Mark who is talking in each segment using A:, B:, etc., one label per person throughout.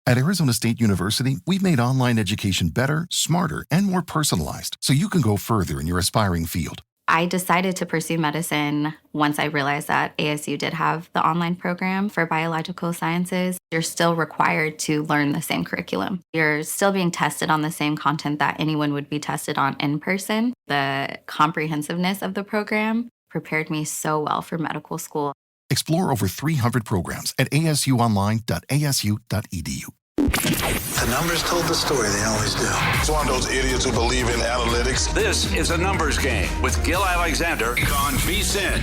A: At Arizona State University, we've made online education better, smarter, and more personalized so you can go further in your aspiring field.
B: I decided to pursue medicine once I realized that ASU did have the online program for biological sciences. You're still required to learn the same curriculum. You're still being tested on the same content that anyone would be tested on in person. The comprehensiveness of the program prepared me so well for medical school.
A: Explore over 300 programs at asuonline.asu.edu.
C: The numbers told the story, they always do.
D: It's one of those idiots who believe in analytics.
E: This is A Numbers Game with Gil Alexander on VSiN.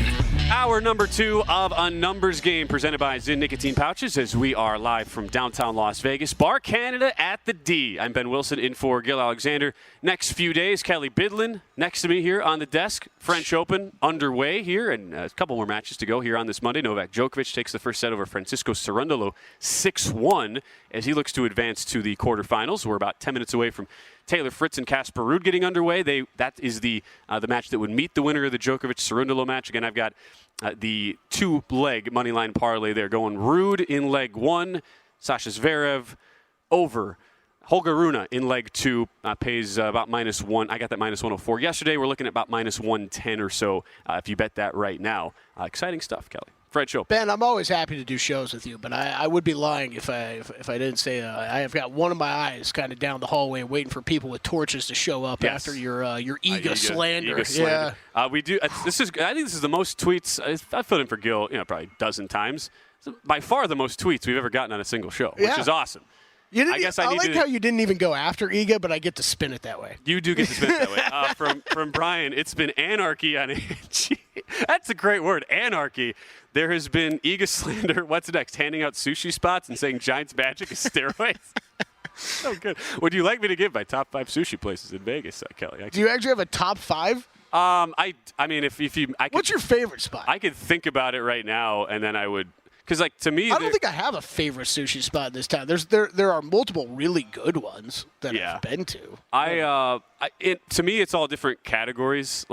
F: Hour number 2 of A Numbers Game presented by Zyn Nicotine Pouches as we are live from downtown Las Vegas. Bar Canada at the D. I'm Ben Wilson in for Gil Alexander. Next few days, Kelley Bydlon next to me here on the desk. French Open underway here and a couple more matches to go here on this Monday. Novak Djokovic takes the first set over Francisco Cerundolo 6-1 as he looks to advance to the quarterfinals. We're about 10 minutes away from Taylor Fritz and Casper Ruud getting underway. That is the match that would meet the winner of the Djokovic-Cerundolo match. Again, I've got the 2-leg moneyline parlay there going Ruud in leg 1, Sasha Zverev over Holger Rune in leg 2 pays about -1. I got that -104 yesterday. We're looking at about -110 or so if you bet that right now. Exciting stuff, Kelley. French Open.
G: Ben, I'm always happy to do shows with you, but I would be lying if I didn't say I have got one of my eyes kind of down the hallway waiting for people with torches to show up after your Iga slander.
F: Yeah, we do. I think this is the most tweets I've filled in for Gil, probably a dozen times. It's by far the most tweets we've ever gotten on a single show, which is awesome.
G: I like how you didn't even go after Iga, but I get to spin it that way.
F: You do get to spin it that way. From Brian, it's been anarchy on AG. That's a great word, anarchy. There has been Iga slander. What's next? Handing out sushi spots and saying Giants magic is steroids? So good. Would you like me to give my top 5 sushi places in Vegas, Kelley?
G: Do you actually have a top 5?
F: I mean, if you,
G: what's your favorite spot?
F: I could think about it right now, and then I would. Because, to me,
G: I don't think I have a favorite sushi spot in this town. There are multiple really good ones that I've been to.
F: To me, it's all different categories.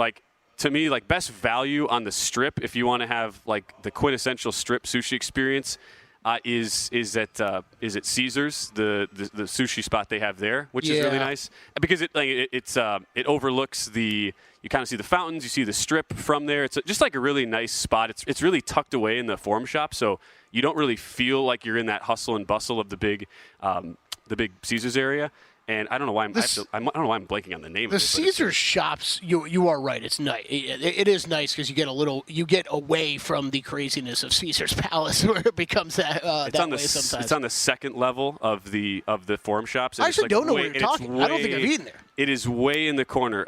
F: To me, best value on the strip, if you want to have the quintessential strip sushi experience, is at Caesars, the sushi spot they have there, which is really nice because it overlooks you kind of see the fountains, you see the strip from there. It's just a really nice spot. It's really tucked away in the Forum Shop, so you don't really feel like you're in that hustle and bustle of the big Caesars area. And I don't know why I don't know why I'm blanking on the name.
G: The Caesars shops, you are right. It's nice. It is nice because you get away from the craziness of Caesar's Palace, where it becomes that way sometimes.
F: It's on the second level of the Forum Shops.
G: I actually don't know what you're talking. I don't think I've eaten there.
F: It is way in the corner.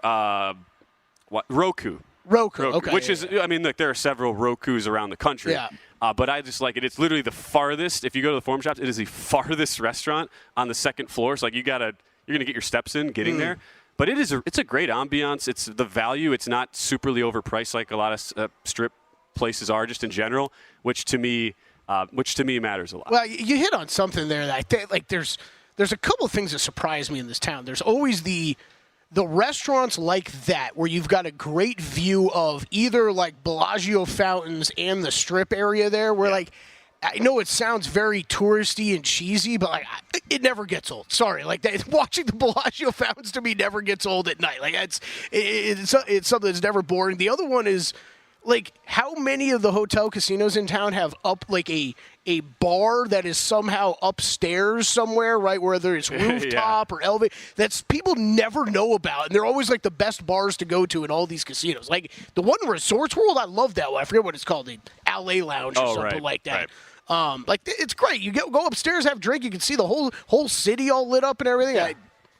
F: Roku.
G: Okay.
F: Which is, I mean, look, there are several Rokus around the country.
G: Yeah.
F: But I just like it. It's literally the farthest. If you go to the Forum Shops, it is the farthest restaurant on the second floor. So you're gonna get your steps in getting there. But it's a great ambiance. It's the value. It's not superly overpriced like a lot of strip places are just in general, which to me matters a lot.
G: Well, you hit on something there that I think there's a couple of things that surprise me in this town. There's always the restaurants like that where you've got a great view of either Bellagio fountains and the strip area there where I know it sounds very touristy and cheesy, but it never gets old. Sorry, watching the Bellagio fountains to me never gets old at night. It's something that's never boring. The other one is how many of the hotel casinos in town have up a bar that is somehow upstairs somewhere, right? Whether it's rooftop or elevator, that's people never know about, and they're always the best bars to go to in all these casinos. The one in Resorts World, I love that one. I forget what it's called, the LA Lounge or something like that. Right. It's great. You go upstairs, have a drink, you can see the whole city all lit up and everything. Yeah.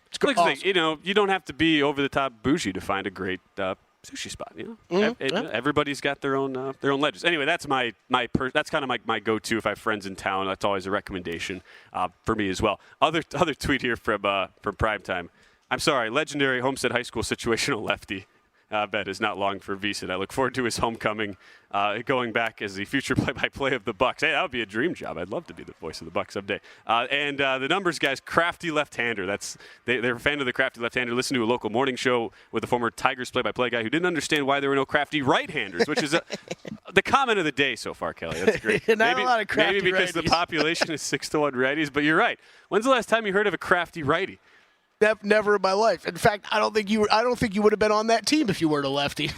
G: It's great.
F: Awesome. You don't have to be over the top bougie to find a great sushi spot. Everybody's got their own legends. Anyway, that's that's kind of my go-to if I have friends in town. That's always a recommendation for me as well. Other tweet here from Primetime. I'm sorry, legendary Homestead High School situational lefty. bet is not long for VSiN. I look forward to his homecoming, going back as the future play-by-play of the Bucks. Hey, that would be a dream job. I'd love to be the voice of the Bucks someday. And the numbers guys, crafty left-hander. They're a fan of the crafty left-hander. Listen to a local morning show with a former Tigers play-by-play guy who didn't understand why there were no crafty right-handers, which is the comment of the day so far, Kelly. That's great.
G: Not a lot of crafty
F: maybe because
G: righties.
F: the population is 6-1 righties, but you're right. When's the last time you heard of a crafty righty?
G: Never in my life. In fact, I don't think you would have been on that team if you were a lefty.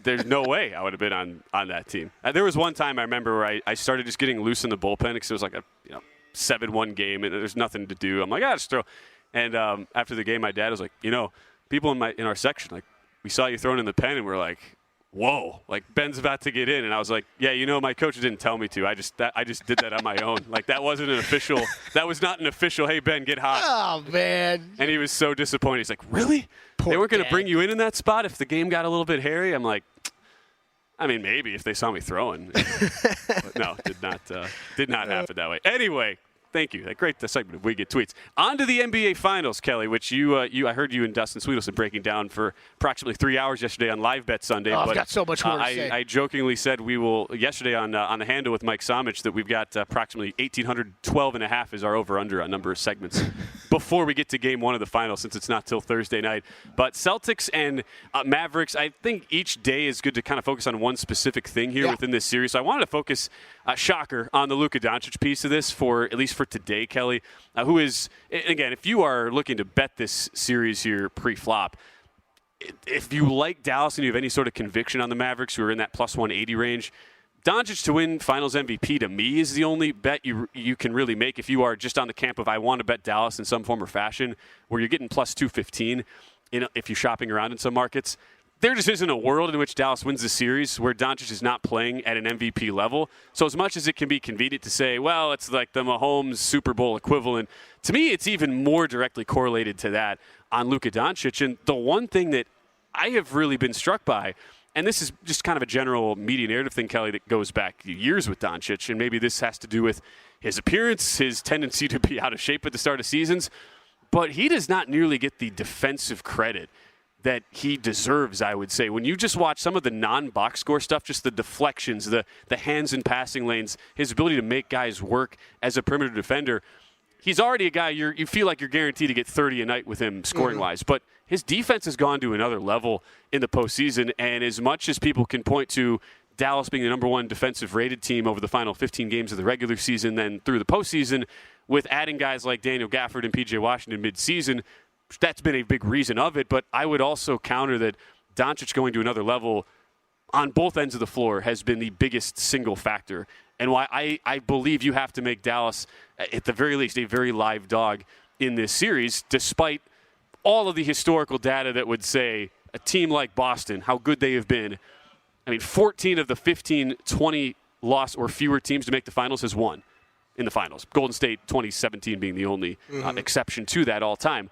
F: There's no way I would have been on that team. There was one time I remember where I started just getting loose in the bullpen because it was like a 7-1 game and there's nothing to do. I'm like, just throw. And after the game, my dad was like, people in our section, like, we saw you throwing in the pen, and we're like, whoa, like Ben's about to get in. And I was like, yeah, my coach didn't tell me to. I just did that on my own. Like, that was not an official, hey, Ben, get hot.
G: Oh, man.
F: And he was so disappointed. He's like, really? They weren't going to bring you in that spot if the game got a little bit hairy? I'm like, I mean, maybe if they saw me throwing. But no, did not happen that way. Anyway, thank you. That great segment of We Get Tweets. On to the NBA Finals, Kelly, which I heard you and Dustin Sweetelson breaking down for approximately 3 hours yesterday on Live Bet Sunday.
G: I've got so much more to say.
F: I jokingly said we will yesterday on the handle with Mike Somich that we've got approximately 1,812.5 is our over-under on number of segments before we get to Game 1 of the Finals, since it's not till Thursday night. But Celtics and Mavericks, I think each day is good to kind of focus on one specific thing here within this series. So I wanted to focus, shocker, on the Luka Doncic piece of this at least for today, Kelly, who is, again, if you are looking to bet this series here pre-flop, if you like Dallas and you have any sort of conviction on the Mavericks, who are in that plus 180 range, Doncic to win Finals MVP to me is the only bet you can really make if you are just on the camp of I want to bet Dallas in some form or fashion, where you're getting plus 215 if you're shopping around in some markets. There just isn't a world in which Dallas wins the series where Doncic is not playing at an MVP level. So as much as it can be convenient to say, well, it's like the Mahomes Super Bowl equivalent, to me it's even more directly correlated to that on Luka Doncic. And the one thing that I have really been struck by, and this is just kind of a general media narrative thing, Kelly, that goes back years with Doncic, and maybe this has to do with his appearance, his tendency to be out of shape at the start of seasons, but he does not nearly get the defensive credit that he deserves, I would say. When you just watch some of the non-box score stuff, just the deflections, the hands in passing lanes, his ability to make guys work as a perimeter defender, he's already a guy you feel like you're guaranteed to get 30 a night with him scoring-wise. But his defense has gone to another level in the postseason, and as much as people can point to Dallas being the number one defensive rated team over the final 15 games of the regular season, then through the postseason, with adding guys like Daniel Gafford and P.J. Washington mid-season, that's been a big reason of it. But I would also counter that Doncic going to another level on both ends of the floor has been the biggest single factor, and why I believe you have to make Dallas, at the very least, a very live dog in this series, despite all of the historical data that would say a team like Boston, how good they have been. I mean, 14 of the 15, 20 loss or fewer teams to make the finals has won in the finals. Golden State 2017 being the only exception to that all time.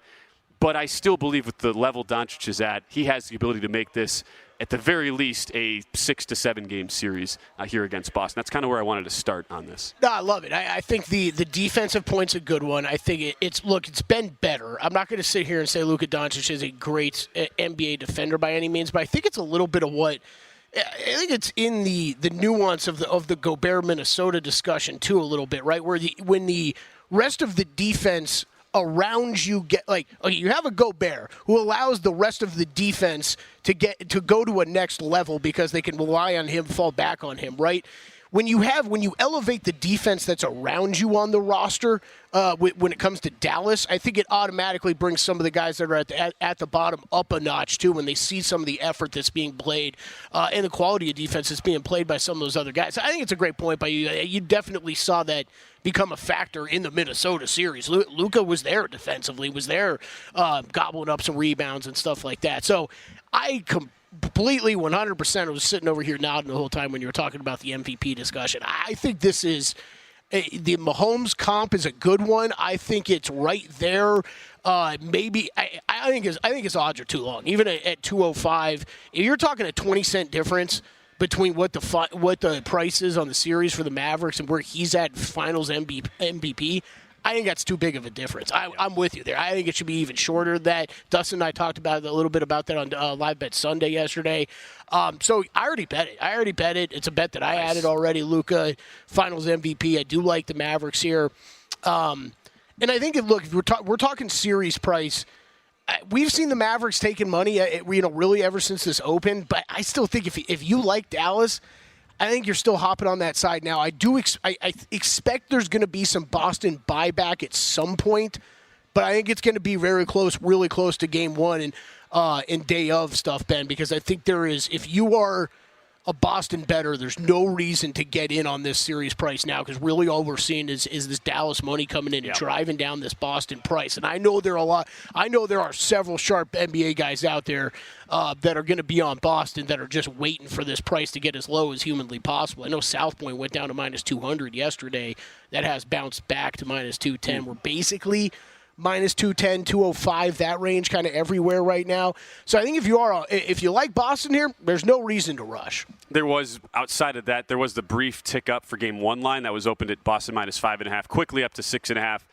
F: But I still believe with the level Doncic is at, he has the ability to make this, at the very least, a 6 to 7 game series here against Boston. That's kind of where I wanted to start on this.
G: No, I love it. I think the defensive point's a good one. I think it's been better. I'm not going to sit here and say Luka Doncic is a great NBA defender by any means, but I think it's a little bit of what I think it's in the nuance of the Gobert Minnesota discussion too, a little bit, right? Where when the rest of the defense around you get you have a Gobert who allows the rest of the defense to go to a next level because they can rely on him, fall back on him, right? When you elevate the defense that's around you on the roster, when it comes to Dallas, I think it automatically brings some of the guys that are at the bottom up a notch too when they see some of the effort that's being played and the quality of defense that's being played by some of those other guys. I think it's a great point by you. You definitely saw that become a factor in the Minnesota series. Luka was there defensively, was there gobbling up some rebounds and stuff like that. So I completely 100% was sitting over here nodding the whole time when you were talking about the MVP discussion. I think this is the Mahomes comp is a good one. I think it's right there. Maybe I think his odds are too long. Even at 205, if you're talking a 20-cent difference between what the price is on the series for the Mavericks and where he's at Finals MVP, I think that's too big of a difference. I'm with you there. I think it should be even shorter than that. Dustin and I talked about a little bit about that on Live Bet Sunday yesterday. So I already bet it. It's a bet that I added already. Luka, Finals MVP. I do like the Mavericks here. And I think, look, if we're talking series price, we've seen the Mavericks taking money, really ever since this opened. But I still think if you like Dallas, I think you're still hopping on that side now. I expect there's going to be some Boston buyback at some point, but I think it's going to be very close, really close to game one and day of stuff, Ben, because I think there is, if you are a Boston bettor, there's no reason to get in on this series price now, because really all we're seeing is this Dallas money coming in and driving down this Boston price. And I know there are several sharp NBA guys out there that are going to be on Boston that are just waiting for this price to get as low as humanly possible. I know South Point went down to minus 200 yesterday. That has bounced back to minus 210. We're basically minus 210, 205, that range kind of everywhere right now. So I think if you like Boston here, there's no reason to rush.
F: There was, outside of that, there was the brief tick up for game one line that was opened at Boston minus 5.5, quickly up to 6.5.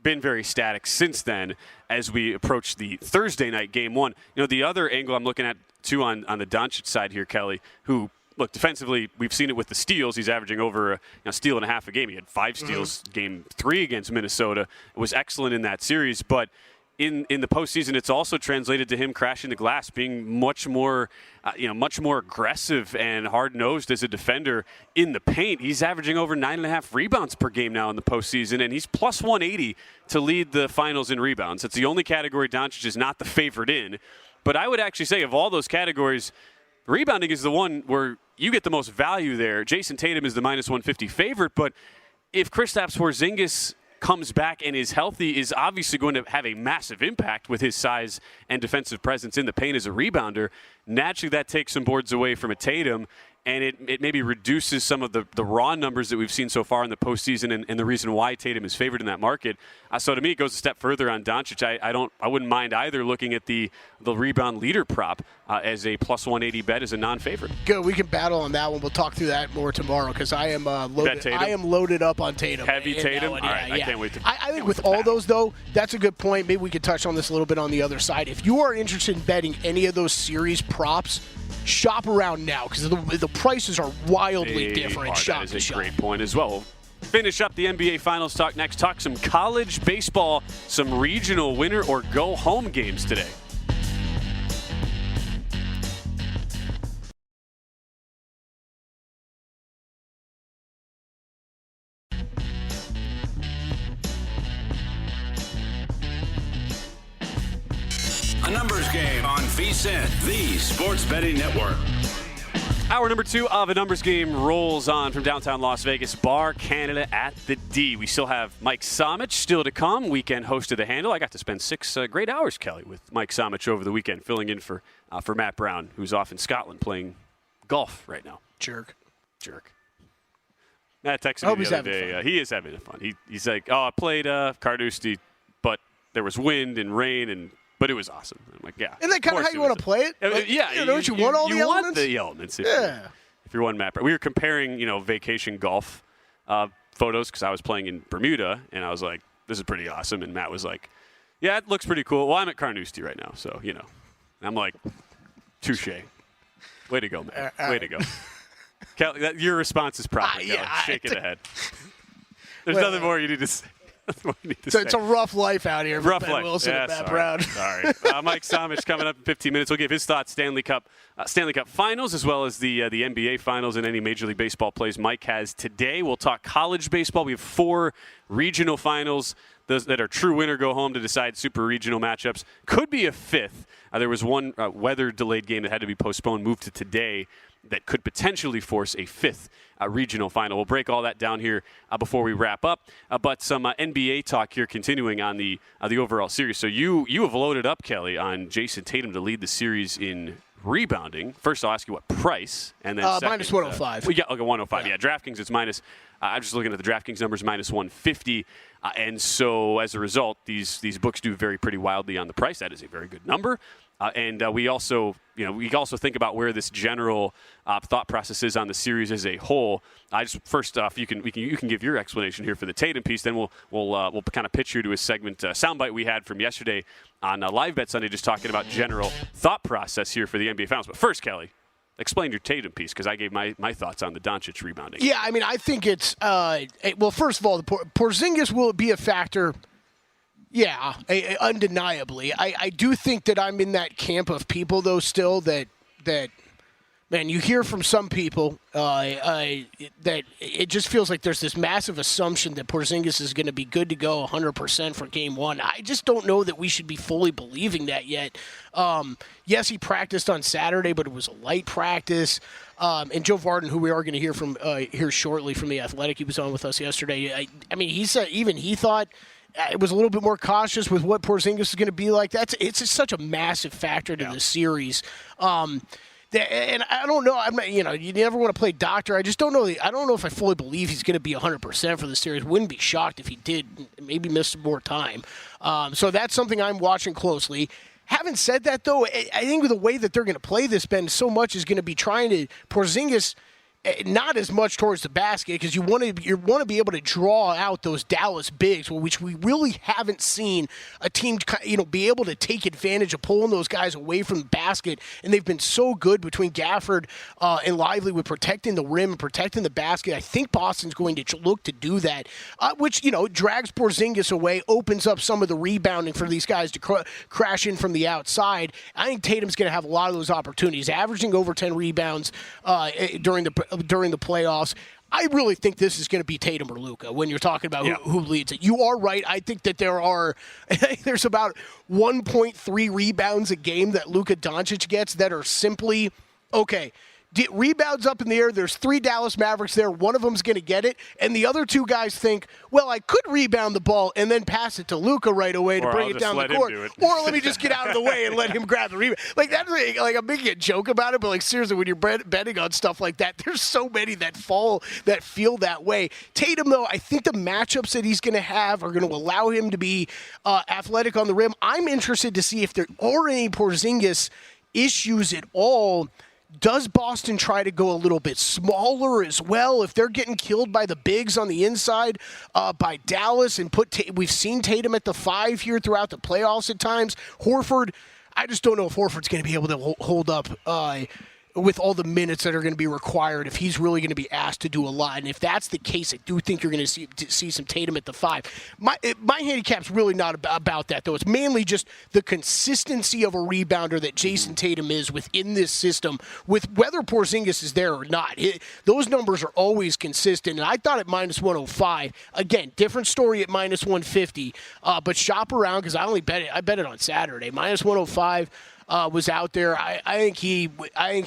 F: Been very static since then as we approach the Thursday night game one. The other angle I'm looking at, too, on the Doncic side here, Kelly, who, look, defensively, we've seen it with the steals. He's averaging over a steal and a half a game. He had 5 steals game 3 against Minnesota. It was excellent in that series. But in the postseason, it's also translated to him crashing the glass, being much more aggressive and hard-nosed as a defender in the paint. He's averaging over 9.5 rebounds per game now in the postseason, and he's plus 180 to lead the finals in rebounds. It's the only category Doncic is not the favorite in. But I would actually say of all those categories, rebounding is the one where you get the most value there. Jason Tatum is the minus 150 favorite, but if Kristaps Porzingis comes back and is healthy, is obviously going to have a massive impact with his size and defensive presence in the paint as a rebounder. Naturally, that takes some boards away from a Tatum, and it maybe reduces some of the raw numbers that we've seen so far in the postseason and the reason why Tatum is favored in that market. So to me, it goes a step further on Doncic. I wouldn't mind either looking at the rebound leader prop as a plus 180 bet as a non-favorite.
G: Good. We can battle on that one. We'll talk through that more tomorrow because I am loaded. I am loaded up on Tatum.
F: Heavy Tatum. All right, I can't wait to.
G: I think with all those though, that's a good point. Maybe we could touch on this a little bit on the other side. If you are interested in betting any of those series props, shop around now because the prices are wildly different.
F: That is a great point as well. We'll finish up the NBA Finals talk next. Talk some college baseball, some regional winner or go home games today.
E: A numbers game on VSiN, the sports betting network.
F: Hour number 2 of A Numbers Game rolls on from downtown Las Vegas, Bar Canada at the D. We still have Mike Somich still to come, weekend host of The Handle. I got to spend 6 great hours, Kelly, with Mike Somich over the weekend, filling in for Matt Brown, who's off in Scotland playing golf right now.
G: Jerk.
F: Matt texted me the other day. He is having fun. He's like, I played Carnoustie, but there was wind and rain but it was awesome. I'm like, yeah.
G: Isn't that kind of how you want to play it?
F: Like, yeah.
G: You want all the elements?
F: You want the elements. If you're one Matt Brown. We were comparing, vacation golf photos because I was playing in Bermuda, and I was like, this is pretty awesome. And Matt was like, yeah, it looks pretty cool. Well, I'm at Carnoustie right now, so, And I'm like, touche. Way to go, Matt. Way to go. Kelly, your response is proper. Shaking the head. There's nothing more you need to say.
G: It's a rough life out here for Ben Wilson and Matt Brown.
F: Sorry. Mike Somich coming up in 15 minutes. We'll give his thoughts Stanley Cup Finals as well as the NBA Finals and any Major League Baseball plays Mike has today. We'll talk college baseball. We have 4 regional finals that are true winner go home to decide super regional matchups. Could be a 5th. There was one weather-delayed game that had to be postponed, moved to today, that could potentially force a 5th regional final. We'll break all that down here before we wrap up. But some NBA talk here continuing on the overall series. So you have loaded up, Kelly, on Jason Tatum to lead the series in rebounding. First, I'll ask you what price. And then second,
G: minus 105.
F: Okay, 105. Yeah, DraftKings, it's minus I'm just looking at the DraftKings numbers, minus 150. And so as a result, these books do vary pretty wildly on the price. That is a very good number. And we also think about where this general thought process is on the series as a whole. First off, you can give your explanation here for the Tatum piece. Then we'll kind of pitch you to a segment soundbite we had from yesterday on Live Bet Sunday, just talking about general thought process here for the NBA Finals. But first, Kelly, explain your Tatum piece, because I gave my thoughts on the Doncic rebounding.
G: Yeah, I mean, I think it's well, first of all, the Porzingis will be a factor. Yeah, undeniably. I do think that I'm in that camp of people, though, still that man, you hear from some people that it just feels like there's this massive assumption that Porzingis is going to be good to go 100% for Game 1. I just don't know that we should be fully believing that yet. Yes, he practiced on Saturday, but it was a light practice. And Joe Varden, who we are going to hear from here shortly from The Athletic, he was on with us yesterday. I mean, he said even he thought it was a little bit more cautious with what Porzingis is going to be like. It's just such a massive factor to the series. And I don't know. I'm not, you never want to play doctor. I just don't know. I don't know if I fully believe he's going to be 100% for the series. Wouldn't be shocked if he did. Maybe miss some more time. So that's something I'm watching closely. Having said that, though, I think the way that they're going to play this, Ben, so much is going to be trying to Porzingis. Not as much towards the basket, because you want to be able to draw out those Dallas bigs, which we really haven't seen a team be able to take advantage of pulling those guys away from the basket, and they've been so good between Gafford and Lively with protecting the rim and protecting the basket. I think Boston's going to look to do that, which drags Porzingis away, opens up some of the rebounding for these guys to crash in from the outside. I think Tatum's going to have a lot of those opportunities, averaging over 10 rebounds during the playoffs. I really think this is going to be Tatum or Luka when you're talking about who leads it. You are right. I think that there's about 1.3 rebounds a game that Luka Doncic gets that are simply, okay, rebounds up in the air. There's 3 Dallas Mavericks there. One of them's going to get it. And the other 2 guys think, well, I could rebound the ball and then pass it to Luka right away to bring it down the court. Or let me just get out of the way and let him grab the rebound. Like, that's like I'm making a joke about it, but like seriously, when you're betting on stuff like that, there's so many that feel that way. Tatum, though, I think the matchups that he's going to have are going to allow him to be athletic on the rim. I'm interested to see if there are any Porzingis issues at all. Does Boston try to go a little bit smaller as well? If they're getting killed by the bigs on the inside by Dallas and we've seen Tatum at the 5 here throughout the playoffs at times. Horford, I just don't know if Horford's going to be able to hold up with all the minutes that are going to be required if he's really going to be asked to do a lot. And if that's the case, I do think you're going to see some Tatum at the 5. My handicap's really not about that, though. It's mainly just the consistency of a rebounder that Jason Tatum is within this system, with whether Porzingis is there or not. Those numbers are always consistent, and I thought at minus 105, again, different story at minus 150, but shop around, because I bet it on Saturday. Minus 105. Was out there. I think he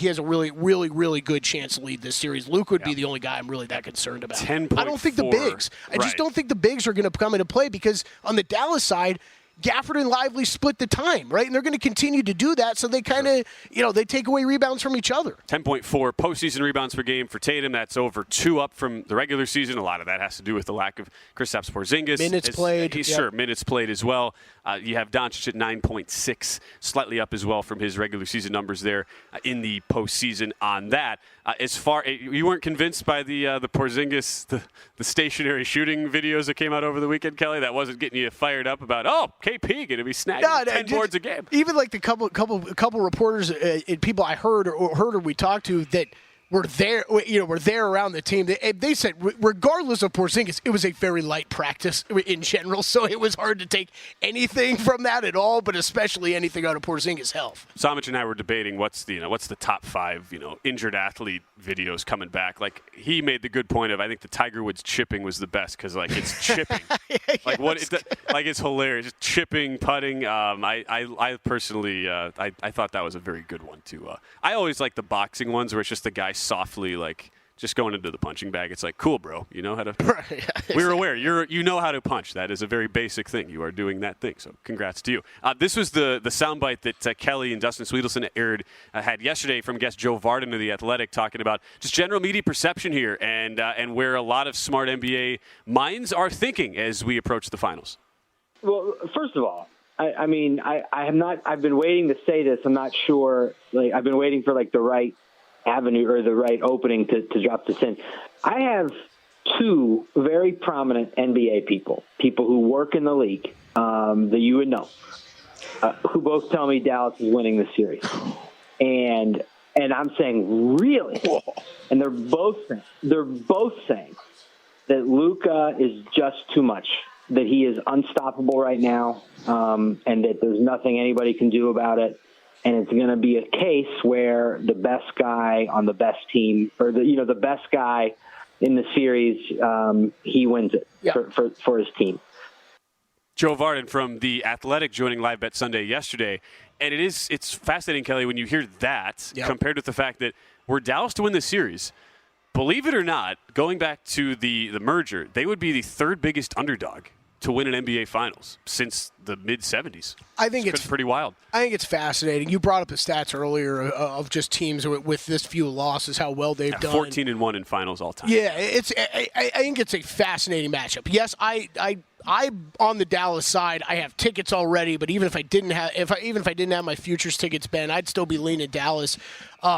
G: has a really, really, really good chance to lead this series. Luke would be the only guy I'm really that concerned about.
F: 10.4.
G: I don't think the bigs. I just don't think the bigs are going to come into play, because on the Dallas side, Gafford and Lively split the time, right? And they're going to continue to do that, so they kind of, they take away rebounds from each other.
F: 10.4 postseason rebounds per game for Tatum. That's over 2 up from the regular season. A lot of that has to do with the lack of Kristaps Porzingis.
G: Minutes played.
F: Sure, minutes played as well. You have Doncic at 9.6, slightly up as well from his regular season numbers there in the postseason on that. You weren't convinced by the Porzingis, the stationary shooting videos that came out over the weekend, Kelly? That wasn't getting you fired up about, KP going to be snagging 10 boards a game.
G: Even like the couple reporters and people I heard or we talked to that were there around the team. They said, regardless of Porzingis, it was a very light practice in general, so it was hard to take anything from that at all, but especially anything out of Porzingis' health.
F: Somich and I were debating what's the top 5 injured athlete videos coming back. Like, he made the good point of, I think the Tiger Woods chipping was the best, because it's chipping. It's hilarious. Just chipping, putting. I personally I thought that was a very good one too. I always like the boxing ones where it's just the guy softly just going into the punching bag. It's like, cool, bro. You know how to.
G: Right, yeah, exactly.
F: We're aware. You know how to punch. That is a very basic thing. You are doing that thing. So congrats to you. This was the soundbite that Kelly and Dustin Sweetelson had yesterday from guest Joe Vardon of The Athletic, talking about just general media perception here and where a lot of smart NBA minds are thinking as we approach the finals.
H: Well, first of all, I mean, I have not. I've been waiting to say this. I'm not sure. Like, I've been waiting for like the right avenue or the right opening to drop this in. I have two very prominent NBA people who work in the league that you would know, who both tell me Dallas is winning the series, and I'm saying really, and they're both saying that Luka is just too much. That he is unstoppable right now, and that there's nothing anybody can do about it. And it's going to be a case where the best guy on the best team, or the best guy in the series, he wins it for his team.
F: Joe Vardon from The Athletic joining Live Bet Sunday yesterday. And it's fascinating, Kelly, when you hear that compared with the fact that were Dallas to win this series, believe it or not, going back to the merger, they would be the third biggest underdog to win an NBA Finals since the mid-'70s.
G: I think it's
F: pretty wild.
G: I think it's fascinating. You brought up the stats earlier of just teams with this few losses, how well they've done.
F: 14-1 in finals all time.
G: Yeah, I think it's a fascinating matchup. Yes, I'm on the Dallas side. I have tickets already, but even if I didn't have my futures tickets, Ben, I'd still be leaning Dallas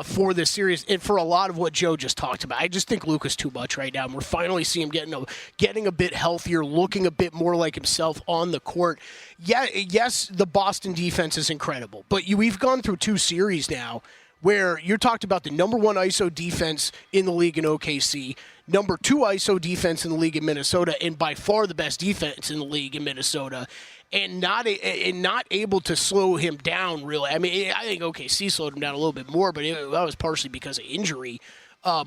G: for this series and for a lot of what Joe just talked about. I just think Luka's too much right now, and we're finally seeing him getting a bit healthier, looking a bit more like himself on the court. Yeah, yes, the Boston defense is incredible, but we've gone through two series now where you talked about the number one ISO defense in the league in OKC, number two ISO defense in the league in Minnesota, and by far the best defense in the league in Minnesota, and not able to slow him down, really. I mean, I think OKC slowed him down a little bit more, but that was partially because of injury.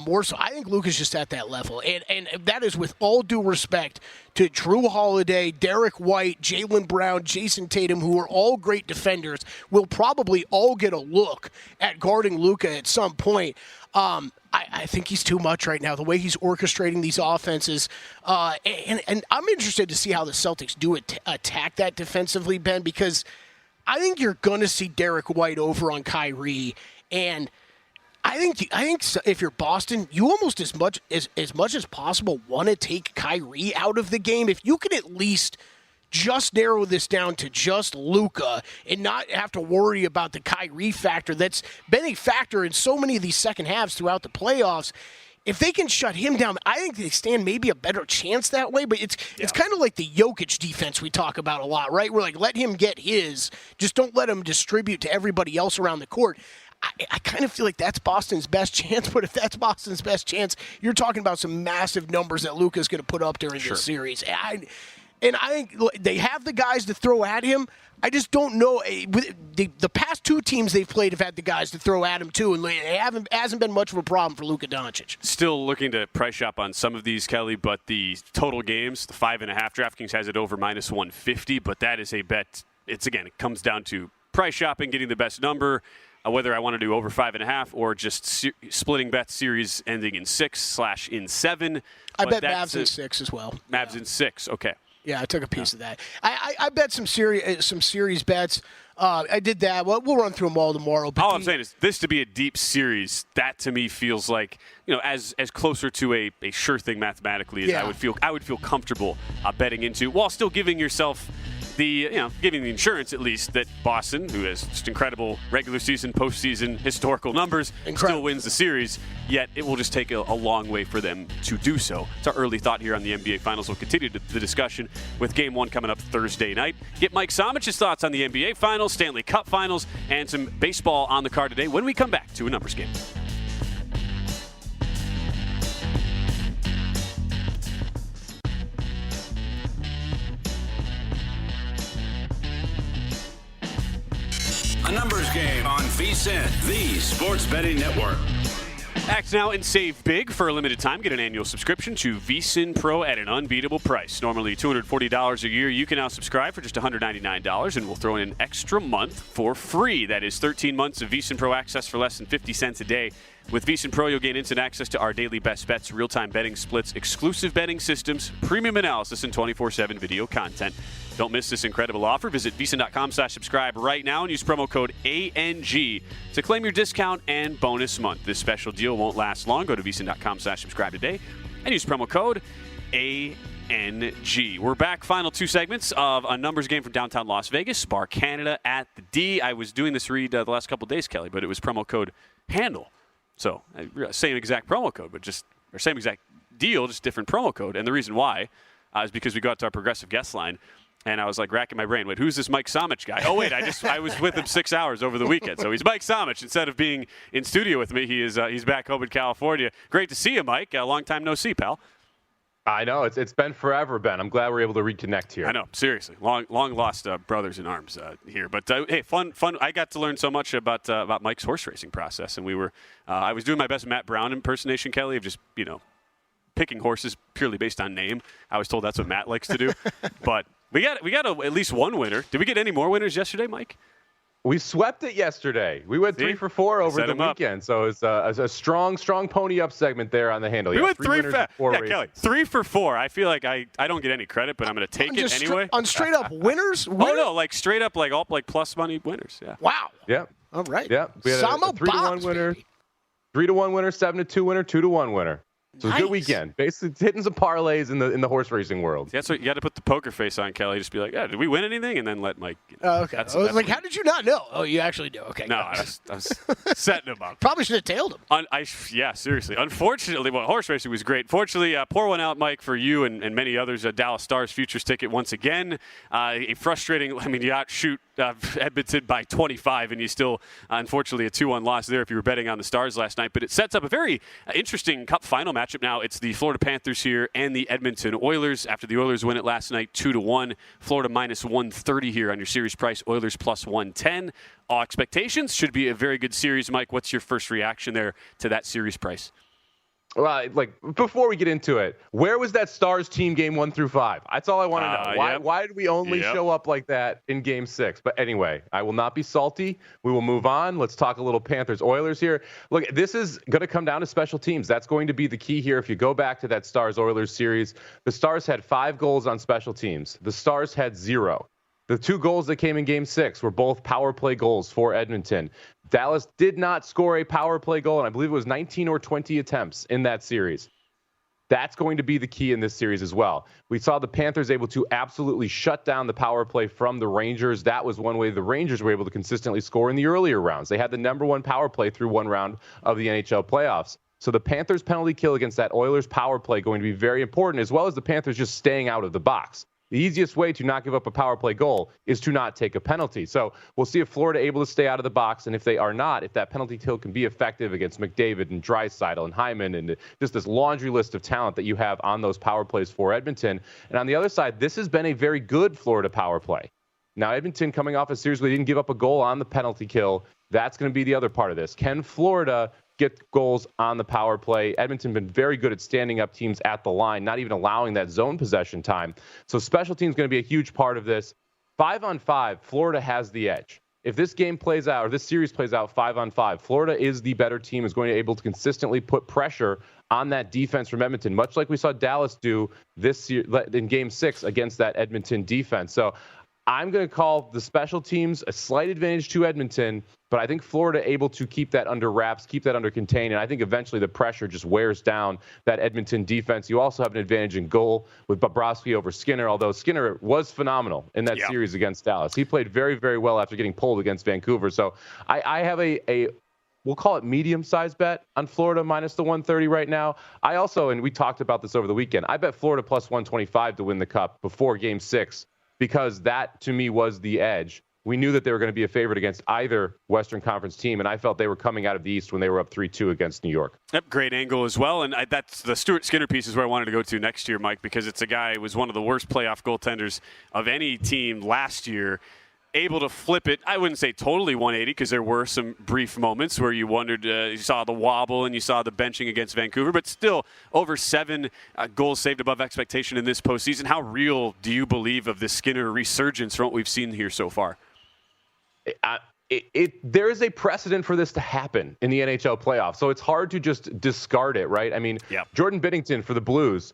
G: More so, I think Luka's just at that level, and that is with all due respect to Drew Holiday, Derek White, Jaylen Brown, Jason Tatum, who are all great defenders, will probably all get a look at guarding Luka at some point. I think he's too much right now, the way he's orchestrating these offenses. And I'm interested to see how the Celtics do attack that defensively, Ben, because I think you're going to see Derek White over on Kyrie, and I think if you're Boston, you almost as much as possible want to take Kyrie out of the game. If you can at least just narrow this down to just Luka and not have to worry about the Kyrie factor that's been a factor in so many of these second halves throughout the playoffs. If they can shut him down, I think they stand maybe a better chance that way. But it's kind of like the Jokic defense we talk about a lot, right? We're like, let him get his, just don't let him distribute to everybody else around the court. I kind of feel like that's Boston's best chance, but if that's Boston's best chance, you're talking about some massive numbers that Luka's going to put up during this series. And I think they have the guys to throw at him. I just don't know. The past two teams they've played have had the guys to throw at him, too, and it hasn't been much of a problem for Luka Doncic. Still
F: looking to price shop on some of these, Kelly, but the total games, the 5.5, DraftKings has it over minus 150, but that is a bet. It comes down to price shopping, getting the best number. Whether I want to do over 5.5 or just splitting bets, series ending in 6/in 7.
G: I bet Mavs in 6 as well.
F: Mavs in 6, okay.
G: Yeah, I took a piece of that. I bet some series bets. I did that. Well, we'll run through them all tomorrow. But
F: all I'm saying is this to be a deep series, that to me feels like, as closer to a sure thing mathematically as I would feel comfortable betting into, while still giving yourself giving the insurance at least that Boston, who has just incredible regular season, postseason historical numbers, still wins the series, yet it will just take a long way for them to do so. It's our early thought here on the NBA Finals. We'll continue the discussion with Game 1 coming up Thursday night. Get Mike Somich's thoughts on the NBA Finals, Stanley Cup Finals, and some baseball on the card today when we come back to a numbers game.
E: A numbers game on VSiN, the Sports Betting Network.
F: Act now and save big. For a limited time, get an annual subscription to VSiN Pro at an unbeatable price. Normally $240 a year. You can now subscribe for just $199, and we'll throw in an extra month for free. That is 13 months of VSiN Pro access for less than 50 cents a day. With VSiN Pro, you'll gain instant access to our daily best bets, real-time betting splits, exclusive betting systems, premium analysis, and 24/7 video content. Don't miss this incredible offer. Visit VSiN.com/subscribe right now and use promo code ANG to claim your discount and bonus month. This special deal won't last long. Go to VSiN.com/subscribe today and use promo code ANG. We're back. Final 2 segments of a numbers game from downtown Las Vegas. Bar Canada at the D. I was doing this read the last couple of days, Kelly, but it was promo code HANDLE. So same exact promo code, or same exact deal, just different promo code. And the reason why is because we got to our progressive guest line, and I was like racking my brain. Wait, who's this Mike Somich guy? Oh wait, I was with him 6 hours over the weekend. So he's Mike Somich. Instead of being in studio with me, he's back home in California. Great to see you, Mike. A long time no see, pal.
I: I know it's been forever, Ben. I'm glad we're able to reconnect here.
F: I know, seriously, long lost brothers in arms here. But hey, fun. I got to learn so much about Mike's horse racing process, and I was doing my best Matt Brown impersonation, Kelly, of just picking horses purely based on name. I was told that's what Matt likes to do, but we got at least one winner. Did we get any more winners yesterday, Mike?
I: We swept it yesterday. We went 3 for 4 over the weekend, so it's a strong pony up segment there on the handle.
F: We went 3 for 4. Yeah, Kelly, 3 for 4. I feel like I don't get any credit, but I'm going to take it anyway.
G: On straight up winners?
F: Oh no, like straight up all plus money winners. Yeah.
G: Wow.
I: Yeah.
G: All right.
I: Yeah. We had a 3-1 winner, 3-1 winner, 7-2 winner, 2-1 winner. So it's a good weekend. Basically, hitting some parlays in the horse racing world.
F: That's what you got to put the poker face on, Kelly. Just be like, yeah, did we win anything? And then let Mike.
G: Okay. I was like, how did you not know? Oh, you actually do. Okay.
F: No, I was setting him up.
G: Probably should have tailed him.
F: Yeah, seriously. Unfortunately, horse racing was great. Fortunately, pour one out, Mike, for you and many others. Dallas Stars futures ticket once again. A frustrating. You outshoot Edmonton by 25, and you still, unfortunately, a 2-1 loss there if you were betting on the Stars last night. But it sets up a very interesting Cup final matchup now. It's the Florida Panthers here and the Edmonton Oilers. After the Oilers win it last night 2-1, Florida minus 130 here on your series price. Oilers plus 110. All expectations should be a very good series. Mike, what's your first reaction there to that series price?
I: Well, before we get into it, where was that Stars team game 1 through 5? That's all I want to know. Why did we only show up like that in game 6? But anyway, I will not be salty. We will move on. Let's talk a little Panthers Oilers here. Look, this is going to come down to special teams. That's going to be the key here. If you go back to that Stars Oilers series, the Stars had 5 goals on special teams. The Stars had 0. The 2 goals that came in Game 6 were both power play goals for Edmonton. Dallas did not score a power play goal, and I believe it was 19 or 20 attempts in that series. That's going to be the key in this series as well. We saw the Panthers able to absolutely shut down the power play from the Rangers. That was one way the Rangers were able to consistently score in the earlier rounds. They had the number 1 power play through one round of the NHL playoffs. So the Panthers' penalty kill against that Oilers power play going to be very important, as well as the Panthers just staying out of the box. The easiest way to not give up a power play goal is to not take a penalty. So we'll see if Florida able to stay out of the box, and if they are not, if that penalty kill can be effective against McDavid and Draisaitl and Hyman and just this laundry list of talent that you have on those power plays for Edmonton. And on the other side, this has been a very good Florida power play. Now, Edmonton coming off a series where they didn't give up a goal on the penalty kill, that's going to be the other part of this. Can Florida get goals on the power play? Edmonton been very good at standing up teams at the line, not even allowing that zone possession time. So special teams going to be a huge part of this. 5-on-5, Florida has the edge. If this game plays out, or this series plays out 5-on-5, Florida is the better team, is going to be able to consistently put pressure on that defense from Edmonton, much like we saw Dallas do this year in Game 6 against that Edmonton defense. So I'm going to call the special teams a slight advantage to Edmonton, but I think Florida able to keep that under wraps, keep that under contain, and I think eventually the pressure just wears down that Edmonton defense. You also have an advantage in goal with Bobrovsky over Skinner, although Skinner was phenomenal in that series against Dallas. He played very, very well after getting pulled against Vancouver. So I have a we'll call it medium-sized bet on Florida minus the 130 right now. I also, and we talked about this over the weekend, I bet Florida plus 125 to win the Cup before Game 6 because that, to me, was the edge. We knew that they were going to be a favorite against either Western Conference team, and I felt they were coming out of the East when they were up 3-2 against New York.
F: Yep, great angle as well, and that's the Stuart Skinner piece is where I wanted to go to next year, Mike, because it's a guy who was one of the worst playoff goaltenders of any team last year, able to flip it, I wouldn't say totally 180 because there were some brief moments where you wondered, you saw the wobble and you saw the benching against Vancouver, but still over 7 goals saved above expectation in this postseason. How real do you believe of this Skinner resurgence from what we've seen here so far?
I: there is a precedent for this to happen in the NHL playoffs. So it's hard to just discard it, right? I mean, Jordan Binnington for the Blues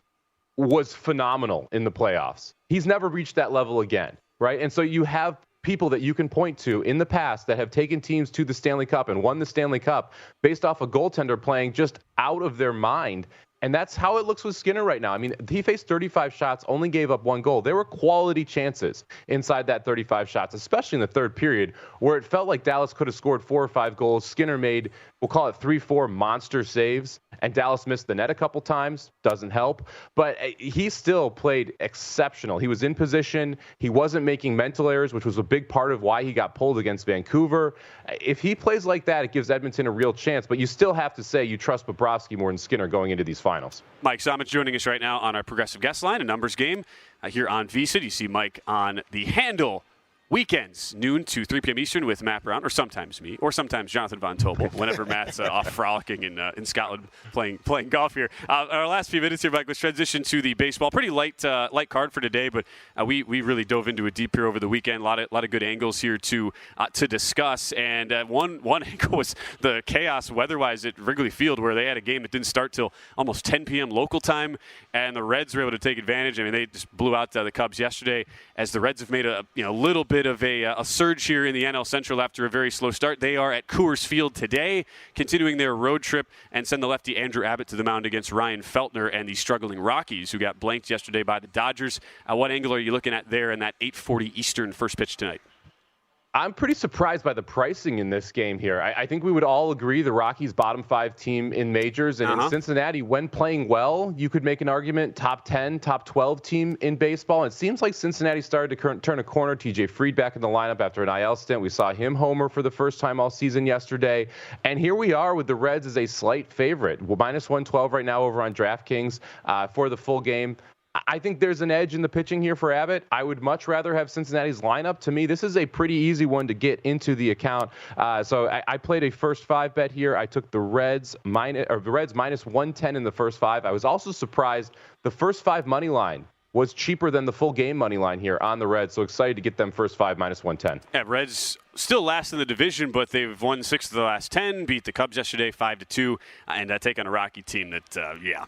I: was phenomenal in the playoffs. He's never reached that level again, right? And so you have people that you can point to in the past that have taken teams to the Stanley Cup and won the Stanley Cup based off a goaltender playing just out of their mind. And that's how it looks with Skinner right now. I mean, he faced 35 shots, only gave up 1 goal. There were quality chances inside that 35 shots, especially in the third period, where it felt like Dallas could have scored 4 or 5 goals. Skinner made, we'll call it 3-4 monster saves, and Dallas missed the net a couple times. Doesn't help. But he still played exceptional. He was in position. He wasn't making mental errors, which was a big part of why he got pulled against Vancouver. If he plays like that, it gives Edmonton a real chance. But you still have to say you trust Bobrovsky more than Skinner going into these finals.
F: Mike Somich joining us right now on our Progressive Guest Line, a numbers game here on VSiN. You see Mike on the Handle weekends, noon to 3 p.m. Eastern with Matt Brown, or sometimes me, or sometimes Jonathan Von Tobel, whenever Matt's off frolicking in Scotland playing golf here. Our last few minutes here, Mike, let's transition to the baseball. Pretty light card for today, but we really dove into it deep here over the weekend. A lot of good angles here to discuss. And one angle was the chaos weather-wise at Wrigley Field, where they had a game that didn't start till almost 10 p.m. local time, and the Reds were able to take advantage. I mean, they just blew out the Cubs yesterday, as the Reds have made a little bit of a surge here in the NL Central after a very slow start. They are at Coors Field today, continuing their road trip, and send the lefty Andrew Abbott to the mound against Ryan Feltner and the struggling Rockies, who got blanked yesterday by the Dodgers. What angle are you looking at there in that 8:40 Eastern first pitch tonight?
I: I'm pretty surprised by the pricing in this game here. I think we would all agree the Rockies bottom 5 team in majors. And in Cincinnati, when playing well, you could make an argument top 10, top 12 team in baseball. And it seems like Cincinnati started to turn a corner. TJ Fried back in the lineup after an IL stint. We saw him homer for the first time all season yesterday. And here we are with the Reds as a slight favorite. Well, minus 112 right now over on DraftKings for the full game. I think there's an edge in the pitching here for Abbott. I would much rather have Cincinnati's lineup. To me, this is a pretty easy one to get into the account. So I played a first 5 bet here. I took the Reds minus 110 in the first 5. I was also surprised the first 5 money line was cheaper than the full game money line here on the Reds. So excited to get them first 5 minus 110.
F: Yeah, Reds still last in the division, but they've won 6 of the last 10, beat the Cubs yesterday 5-2, and take on a Rocky team that,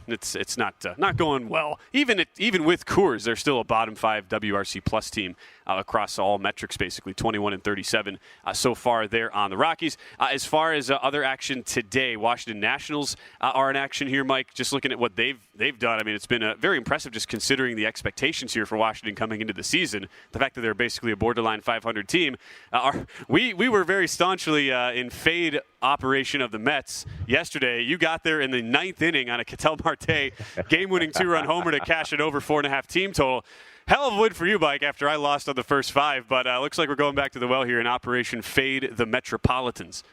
F: it's not going well. Even with Coors, they're still a bottom 5 WRC plus team across all metrics, basically 21-37 so far there on the Rockies. As far as other action today, Washington Nationals are in action here, Mike. Just looking at what they've done, I mean, it's been very impressive just considering the expectations here for Washington coming into the season. The fact that they're basically a borderline 500 team. We were very staunchly in fade operation of the Mets yesterday. You got there in the 9th inning on a Ketel Marte game-winning 2-run homer to cash it over 4.5 team total. Hell of a win for you, Mike, after I lost on the first 5, but looks like we're going back to the well here in Operation Fade the Metropolitans.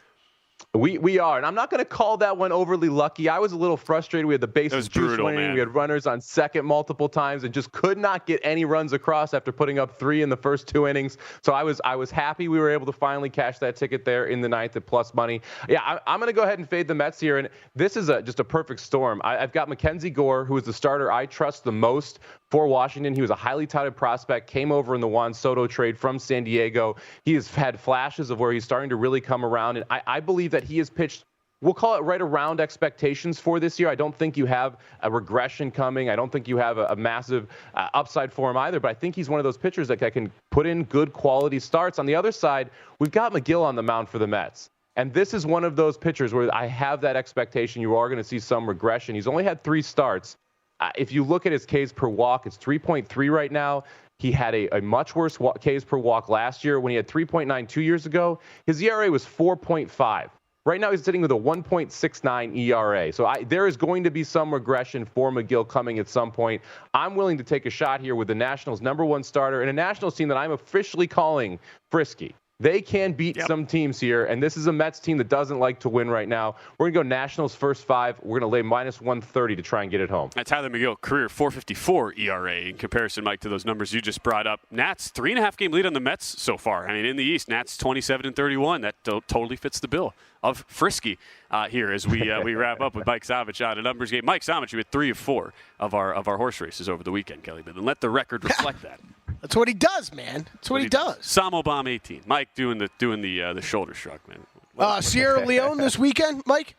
I: We are, and I'm not going to call that one overly lucky. I was a little frustrated. We had the bases juice winning. We had runners on second multiple times and just could not get any runs across after putting up 3 in the first 2 innings. So I was happy we were able to finally cash that ticket there in the 9th at plus money. Yeah, I'm going to go ahead and fade the Mets here, and this is just a perfect storm. I've got Mackenzie Gore, who is the starter I trust the most for Washington. He was a highly touted prospect, came over in the Juan Soto trade from San Diego. He has had flashes of where he's starting to really come around, and I believe that he has pitched, we'll call it right around expectations for this year. I don't think you have a regression coming. I don't think you have a massive upside for him either, but I think he's one of those pitchers that can put in good quality starts. On the other side, we've got McGill on the mound for the Mets. And this is one of those pitchers where I have that expectation you are going to see some regression. He's only had 3 starts. If you look at his Ks per walk, it's 3.3 right now. He had a much worse Ks per walk last year when he had 3.9 2 years ago. His ERA was 4.5. Right now he's sitting with a 1.69 ERA. So there is going to be some regression for McGill coming at some point. I'm willing to take a shot here with the Nationals' #1 starter and a Nationals team that I'm officially calling frisky. They can beat some teams here, and this is a Mets team that doesn't like to win right now. We're going to go Nationals first 5. We're going to lay minus 130 to try and get it home.
F: That's Tyler McGill, career 4.54 ERA in comparison, Mike, to those numbers you just brought up. Nats 3.5-game lead on the Mets so far. I mean, in the East, Nats 27-31. That totally fits the bill of frisky here as we wrap up with Mike Somich on a numbers game. Mike Somich, you had 3 of 4 of our horse races over the weekend, Kelley Bydlon. Let the record reflect that.
G: That's what he does, man. That's what he does.
F: Samo Bomb 18. Mike doing the shoulder shrug, man.
G: Sierra Leone this weekend, Mike?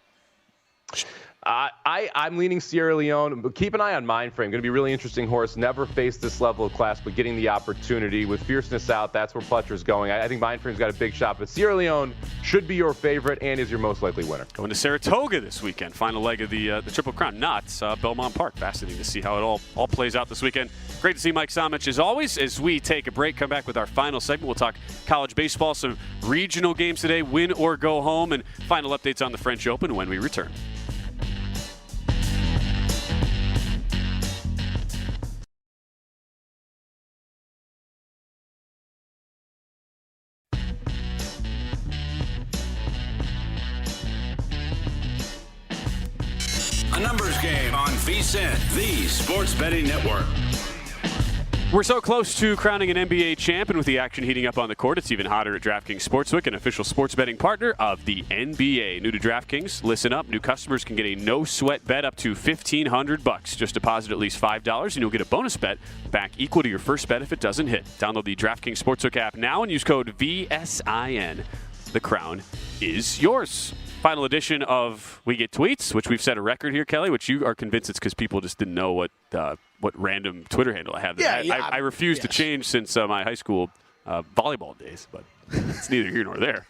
I: I'm leaning Sierra Leone, but keep an eye on Mindframe. Going to be really interesting horse. Never faced this level of class, but getting the opportunity with fierceness out, that's where Pletcher's going. I think Mindframe's got a big shot, but Sierra Leone should be your favorite and is your most likely winner.
F: Going to Saratoga this weekend, final leg of the Triple Crown. Knott's Belmont Park. Fascinating to see how it all plays out this weekend. Great to see Mike Somich as always. As we take a break, come back with our final segment. We'll talk college baseball, some regional games today, win or go home, and final updates on the French Open when we return.
E: A numbers game on VSiN, the Sports Betting Network.
F: We're so close to crowning an NBA champ, and with the action heating up on the court, it's even hotter at DraftKings Sportsbook, an official sports betting partner of the NBA. New to DraftKings, listen up. New customers can get a no-sweat bet up to $1,500. Just deposit at least $5, and you'll get a bonus bet back equal to your first bet if it doesn't hit. Download the DraftKings Sportsbook app now and use code VSIN. The crown is yours. Final edition of We Get Tweets, which we've set a record here, Kelly, which you are convinced it's because people just didn't know what random Twitter handle I have. I refuse to change since my high school volleyball days, but it's neither here nor there.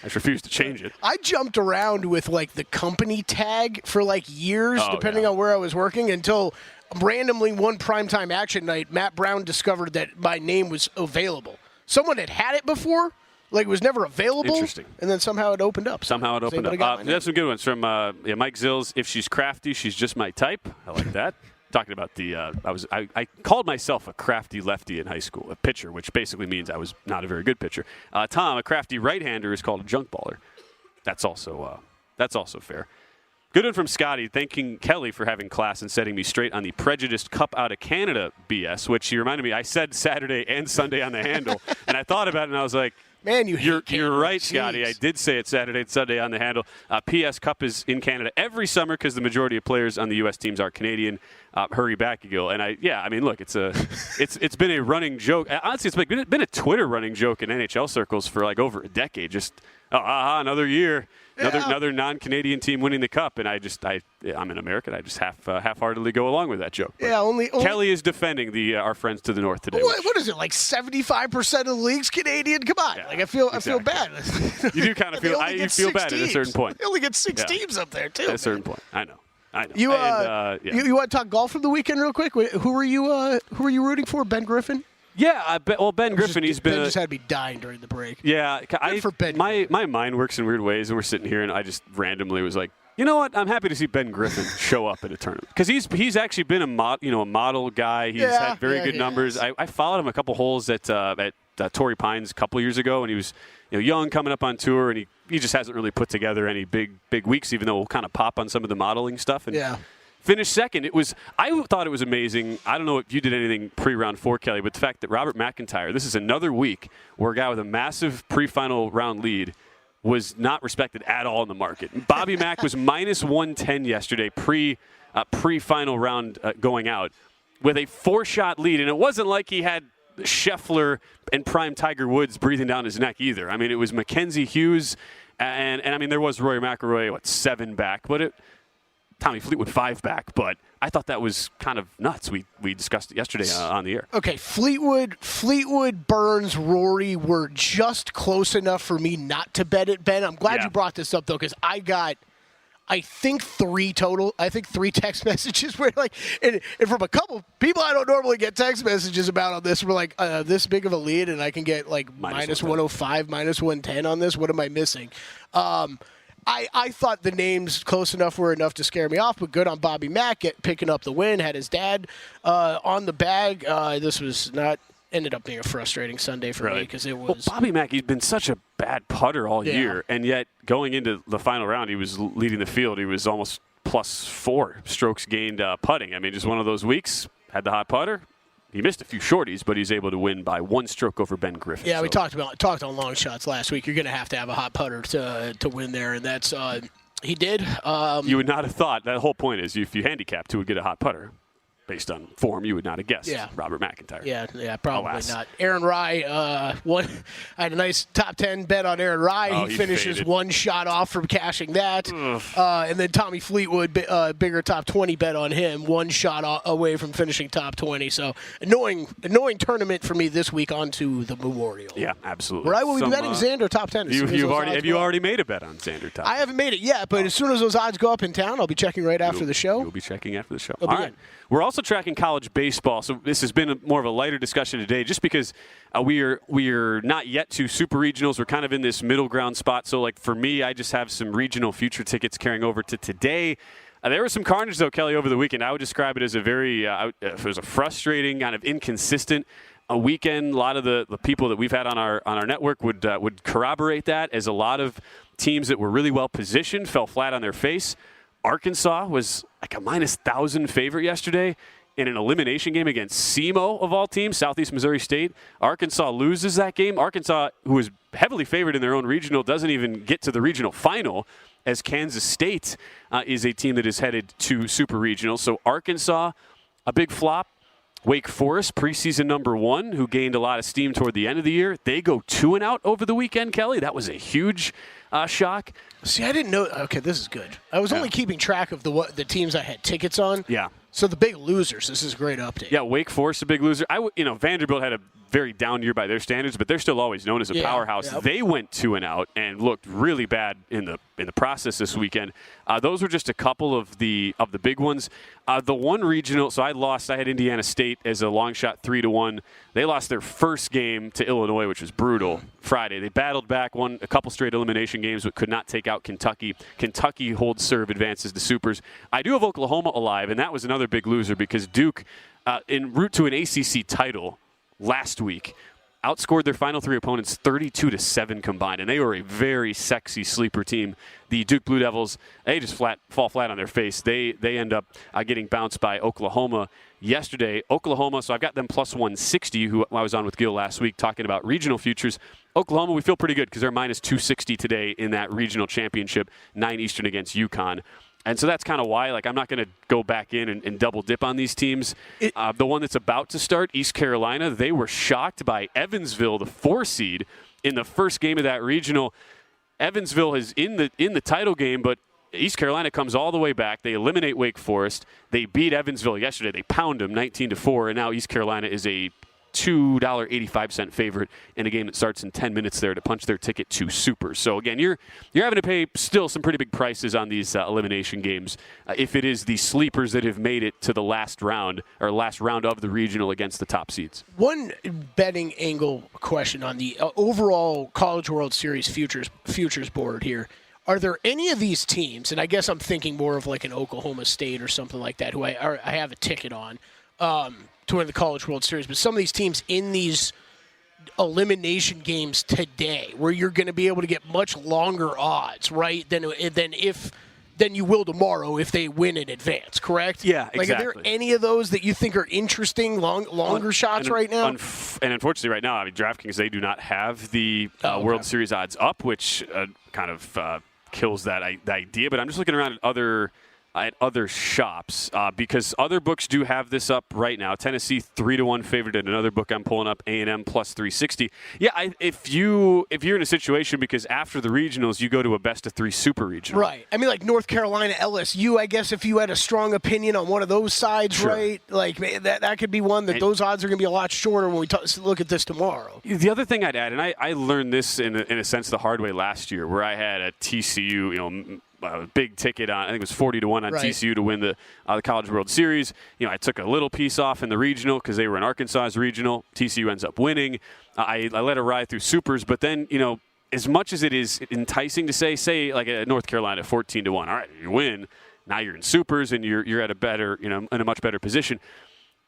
F: I just refuse to change it.
G: I jumped around with the company tag for years, depending on where I was working, until randomly one primetime action night, Matt Brown discovered that my name was available. Someone had it before. It was never available. Interesting. And then somehow it opened up.
F: That's some good ones from Mike Zills. If she's crafty, she's just my type. I like that. Talking about I called myself a crafty lefty in high school, a pitcher, which basically means I was not a very good pitcher. Tom, a crafty right-hander, is called a junk baller. That's also fair. Good one from Scotty, thanking Kelly for having class and setting me straight on the prejudiced Cup out of Canada BS, which he reminded me I said Saturday and Sunday on the handle, and I thought about it and I was like,
G: man,
F: you're right, Scotty. I did say it Saturday and Sunday on the handle. P.S. Cup is in Canada every summer because the majority of players on the U.S. teams are Canadian. Hurry back, Gil. And look, it's been a running joke. Honestly, it's been a Twitter running joke in NHL circles for over a decade. Just another year, another non-Canadian team winning the Cup, and I'm an American. I just half-heartedly go along with that joke. But
G: only
F: Kelly is defending our friends to the north today.
G: What is it, 75% of the league's Canadian? Come on, I feel bad.
F: You do kind of feel. You feel bad at a certain point.
G: They only get 6 teams up there too.
F: At a certain point, I know.
G: You want to talk golf from the weekend real quick? Who were you rooting for? Ben Griffin?
F: Yeah, Ben Griffin.
G: Ben just had me dying during the break.
F: Yeah,
G: for Ben.
F: My mind works in weird ways, and we're sitting here, and I just randomly was like, you know what? I'm happy to see Ben Griffin show up at a tournament because he's actually been a model guy. He's had very good numbers. I followed him a couple holes at Torrey Pines a couple years ago, and he was young, coming up on tour, and he just hasn't really put together any big weeks, even though we'll kind of pop on some of the modeling stuff. And finished second. I thought it was amazing. I don't know if you did anything pre-round 4, Kelly, but the fact that Robert McIntyre, this is another week where a guy with a massive pre-final round lead was not respected at all in the market. Bobby Mack was minus 110 yesterday pre-final round going out with a 4-shot lead, and it wasn't like he had Scheffler and prime Tiger Woods breathing down his neck either. I mean, it was Mackenzie Hughes, and I mean, there was Rory McIlroy, 7 back, but Tommy Fleetwood 5 back, but I thought that was kind of nuts. We discussed it yesterday on the air.
G: Okay, Fleetwood, Burns, Rory were just close enough for me not to bet it, Ben. I'm glad you brought this up, though, because I got, I think 3 total. I think 3 text messages where and from a couple people I don't normally get text messages about on this, were this big of a lead, and I can get minus 105, minus 110 on this. What am I missing? I thought the names close enough were enough to scare me off, but good on Bobby Mack picking up the win, had his dad on the bag. This was ended up being a frustrating Sunday for me because it was.
F: Well, Bobby Mack, he's been such a bad putter all year, and yet going into the final round, he was leading the field. He was almost plus 4 strokes gained putting. I mean, just one of those weeks, had the hot putter. He missed a few shorties, but he's able to win by 1 stroke over Ben Griffin.
G: Yeah, we talked on long shots last week. You're going to have a hot putter to win there, and that's he did.
F: You would not have thought. That whole point is if you handicap, who would get a hot putter. based on form, you would not have guessed Robert McIntyre.
G: Yeah, probably not. Aaron Rye, I had a nice top 10 bet on Aaron Rye. He finishes
F: faded.
G: one shot off from cashing that. And then Tommy Fleetwood, bigger top 20 bet on him, one shot away from finishing top 20. So annoying tournament for me this week onto the Memorial.
F: Yeah, absolutely.
G: Where I will be betting Xander top 10.
F: Have you already made a bet on Xander top 10?
G: I haven't made it yet, but as soon as those odds go up in town, I'll be checking right after the show.
F: You'll be checking after the show. All right. We're also tracking college baseball, so this has been more of a lighter discussion today just because we are not yet to super regionals. We're kind of in this middle ground spot. So, like, for me, I just have some regional future tickets carrying over to today. There was some carnage, though, Kelly, over the weekend. I would describe it as a very it was a frustrating, kind of inconsistent weekend. A lot of the people that we've had on our network would corroborate that, as a lot of teams that were really well positioned fell flat on their face. Arkansas was like a minus 1,000 favorite yesterday in an elimination game against SEMO, of all teams, Southeast Missouri State. Arkansas loses that game. Arkansas, who was heavily favored in their own regional, doesn't even get to the regional final, as Kansas State is a team that is headed to super regional. So Arkansas, a big flop. Wake Forest, preseason number 1, who gained a lot of steam toward the end of the year. They go 2-0 over the weekend, Kelly. That was a huge shock.
G: See, I didn't know. Okay, this is good. I was only keeping track of the teams I had tickets on.
F: Yeah.
G: So the big losers. This is a great update.
F: Yeah, Wake Forest, a big loser. Vanderbilt had a very down year by their standards, but they're still always known as a powerhouse.
G: Yep.
F: They went 2-0 and looked really bad in the process this weekend. Those were just a couple of the big ones. The one regional, so I had Indiana State as a long shot 3-1. They lost their first game to Illinois, which was brutal, Friday. They battled back, won a couple straight elimination games, but could not take out Kentucky. Kentucky holds serve, advances to supers. I do have Oklahoma alive, and that was another big loser because Duke, en route to an ACC title last week, outscored their final 3 opponents 32-7 combined, and they were a very sexy sleeper team. The Duke Blue Devils, they just fall flat on their face. They end up getting bounced by Oklahoma yesterday. Oklahoma, so I've got them plus 160, who I was on with Gil last week talking about regional futures. Oklahoma, we feel pretty good because they're minus 260 today in that regional championship, 9 Eastern against UConn. And so that's kind of why, I'm not going to go back in and double dip on these teams. The one that's about to start, East Carolina, they were shocked by Evansville, the 4 seed, in the first game of that regional. Evansville is in the title game, but East Carolina comes all the way back. They eliminate Wake Forest. They beat Evansville yesterday. They pound them 19-4, and now East Carolina is a $2.85 favorite in a game that starts in 10 minutes there to punch their ticket to Super. So again, you're having to pay still some pretty big prices on these elimination games if it is the sleepers that have made it to the last round of the regional against the top seeds.
G: One betting angle question on the overall College World Series futures board here. Are there any of these teams, and I guess I'm thinking more of like an Oklahoma State or something like that, who I have a ticket on, to win the College World Series, but some of these teams in these elimination games today, where you're going to be able to get much longer odds, right, than you will tomorrow if they win in advance, correct?
F: Yeah, exactly.
G: Are there any of those that you think are interesting, longer shots right now?
F: And unfortunately right now, DraftKings, they do not have the World Series odds up, which kind of kills that idea. But I'm just looking around at other shops because other books do have this up right now. Tennessee 3-1 favorite at another book I'm pulling up, A&M plus 360. Yeah, if you're in a situation because after the regionals you go to a best of 3 super regional.
G: Right. I mean, like North Carolina, LSU. I guess if you had a strong opinion on one of those sides, sure. Right? Like that could be one that those odds are going to be a lot shorter when we look at this tomorrow.
F: The other thing I'd add, and I learned this in a sense the hard way last year, where I had a TCU, big ticket on, I think it was 40-1 on TCU to win the College World Series. I took a little piece off in the regional because they were in Arkansas's regional. TCU ends up winning. I let it ride through supers, but then, as much as it is enticing to say like a North Carolina 14-1, all right, you win. Now you're in supers and you're at a better, in a much better position.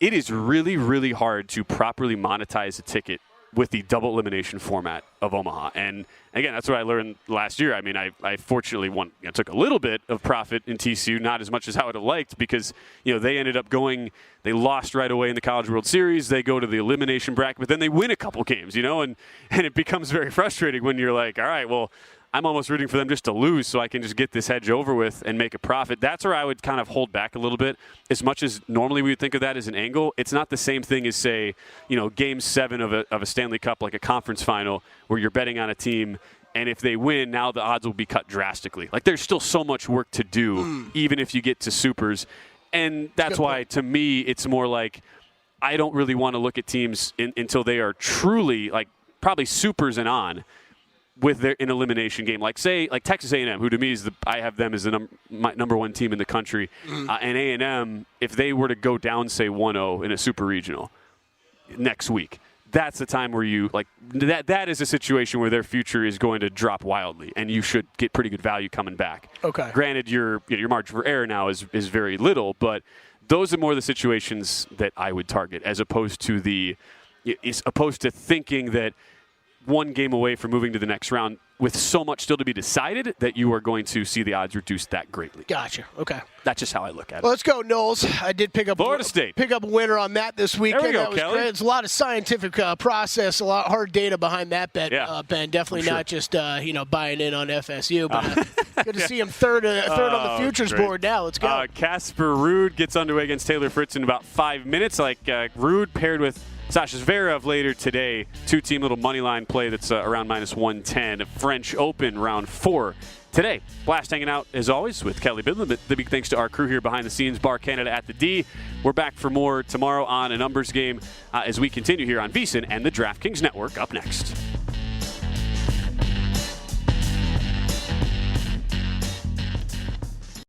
F: It is really, really hard to properly monetize a ticket with the double elimination format of Omaha. And again, that's what I learned last year. I mean, I fortunately took a little bit of profit in TCU, not as much as I would have liked because, they ended up they lost right away in the College World Series. They go to the elimination bracket, but then they win a couple games, and it becomes very frustrating when you're like, all right, well, I'm almost rooting for them just to lose so I can just get this hedge over with and make a profit. That's where I would kind of hold back a little bit. As much as normally we would think of that as an angle, it's not the same thing as, say, Game 7 of a Stanley Cup, like a conference final, where you're betting on a team, and if they win, now the odds will be cut drastically. Like, there's still so much work to do, even if you get to supers. And that's why, to me, it's more like I don't really want to look at teams until they are truly, like, probably supers and on with an elimination game. Like, say, like Texas A&M, who to me is I have them as my number one team in the country. And A&M, if they were to go down, say, 1-0 in a super regional next week, that's the time where you, like, that is a situation where their future is going to drop wildly, and you should get pretty good value coming back. Okay. Granted, your margin for error now is very little, but those are more the situations that I would target, as opposed to thinking that one game away from moving to the next round with so much still to be decided that you are going to see the odds reduced that greatly.
G: Gotcha. Okay.
F: That's just how I look at it.
G: Well, let's go, Knowles. I did pick up
F: Florida State.
G: Pick up a winner on that this weekend.
F: There we go,
G: that was
F: Kelly.
G: great. It's a lot of scientific process, a lot of hard data behind that bet, Ben. Definitely not just buying in on FSU, but good to see him third on the futures board now. Let's go.
F: Casper Ruud gets underway against Taylor Fritz in about 5 minutes. Ruud paired with Sasha Zverev later today. Two-team little money line play that's around -110. French Open round 4 today. Blast hanging out, as always, with Kelley Bydlon. The big thanks to our crew here behind the scenes, Bar Canada at the D. We're back for more tomorrow on A Numbers Game as we continue here on VSiN and the DraftKings Network. Up next.